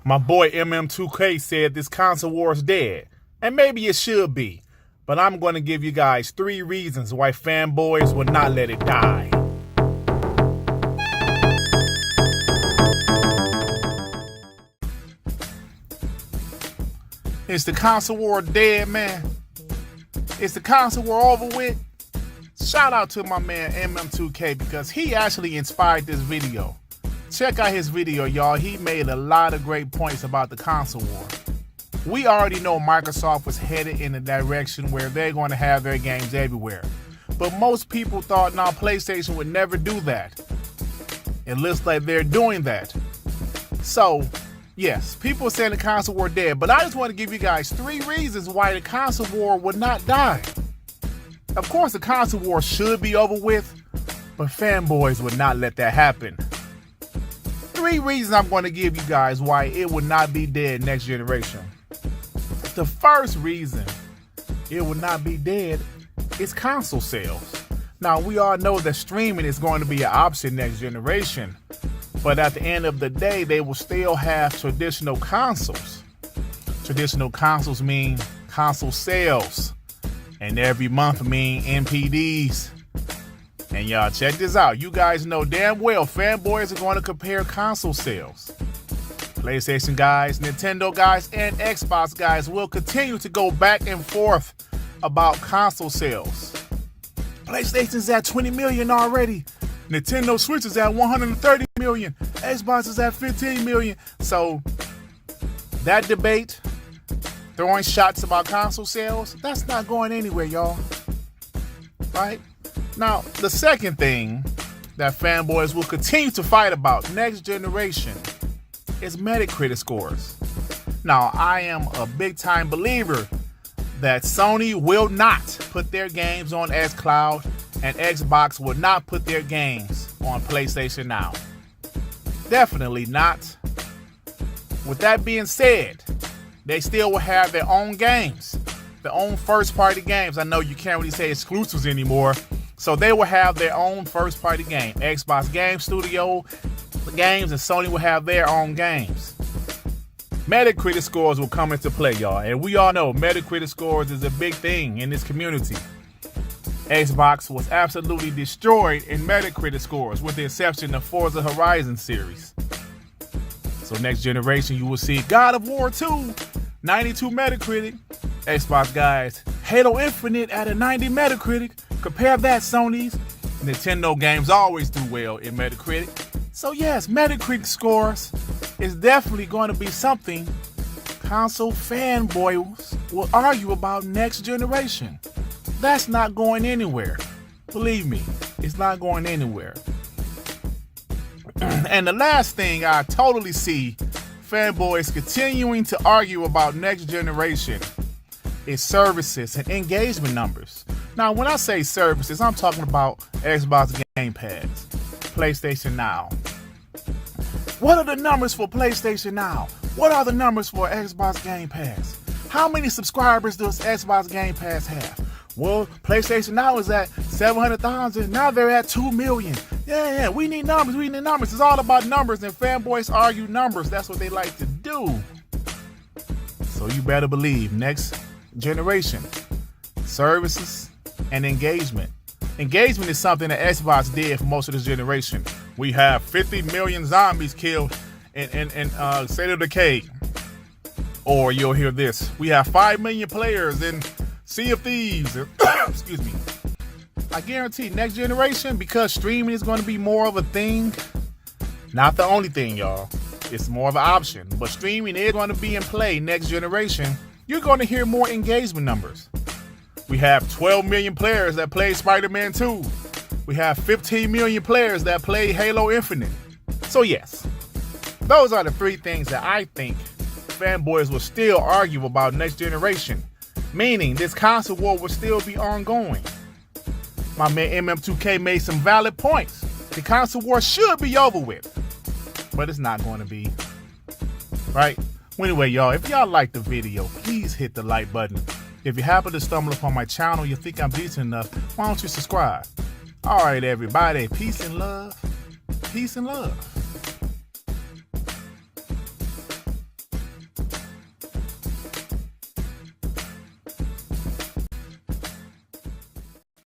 My boy MM2K said this console war is dead, and maybe it should be, but I'm going to give you guys 3 reasons why fanboys will not let it die. Is the console war dead, man? Is the console war over with? Shout out to my man MM2K because he actually inspired this video. Check out his video, y'all. He made a lot of great points about the console war. We already know Microsoft was headed in a direction where they're going to have their games everywhere. But most people thought, no, PlayStation would never do that. It looks like they're doing that. So, yes, people are saying the console war dead, but I just want to give you guys 3 reasons why the console war would not die. Of course, the console war should be over with, but fanboys would not let that happen. 3 reasons I'm going to give you guys why it would not be dead next generation. The first reason it would not be dead is console sales. Now, we all know that streaming is going to be an option next generation, but at the end of the day, they will still have traditional consoles. Traditional consoles mean console sales, and every month mean NPDs. And y'all, check this out. You guys know damn well fanboys are going to compare console sales. PlayStation guys, Nintendo guys, and Xbox guys will continue to go back and forth about console sales. PlayStation's at 20 million already. Nintendo Switch is at 130 million. Xbox is at 15 million. So that debate, throwing shots about console sales, that's not going anywhere, y'all. Right? Now, the second thing that fanboys will continue to fight about next generation is Metacritic scores. Now, I am a big time believer that Sony will not put their games on xCloud and Xbox will not put their games on PlayStation Now. Definitely not. With that being said, they still will have their own games, their own first party games. I know you can't really say exclusives anymore. So they will have their own first party game. Xbox Game Studio games and Sony will have their own games. Metacritic scores will come into play, y'all. And we all know Metacritic scores is a big thing in this community. Xbox was absolutely destroyed in Metacritic scores with the exception of Forza Horizon series. So next generation you will see God of War 2, 92 Metacritic. Xbox guys, Halo Infinite at a 90 Metacritic. Compare that, Sony's. Nintendo games always do well in Metacritic. So yes, Metacritic scores is definitely going to be something console fanboys will argue about next generation. That's not going anywhere. Believe me, it's not going anywhere. And the last thing I totally see fanboys continuing to argue about next generation is services and engagement numbers. Now, when I say services, I'm talking about Xbox Game Pass, PlayStation Now. What are the numbers for PlayStation Now? What are the numbers for Xbox Game Pass? How many subscribers does Xbox Game Pass have? Well, PlayStation Now is at 700,000. Now they're at 2 million. Yeah, we need numbers. We need numbers. It's all about numbers, and fanboys argue numbers. That's what they like to do. So you better believe next generation, services and engagement. Engagement is something that Xbox did for most of this generation. We have 50 million zombies killed in State of Decay. Or you'll hear this. We have 5 million players in Sea of Thieves. Excuse me. I guarantee next generation, because streaming is going to be more of a thing. Not the only thing, y'all. It's more of an option. But streaming is going to be in play next generation. You're going to hear more engagement numbers. We have 12 million players that play Spider-Man 2. We have 15 million players that play Halo Infinite. So yes, those are the 3 things that I think fanboys will still argue about next generation. Meaning this console war will still be ongoing. My man MM2K made some valid points. The console war should be over with. But it's not going to be. Right? Well, anyway, y'all, if y'all like the video, please hit the like button. If you happen to stumble upon my channel, you think I'm decent enough, why don't you subscribe? All right, everybody. Peace and love. Peace and love.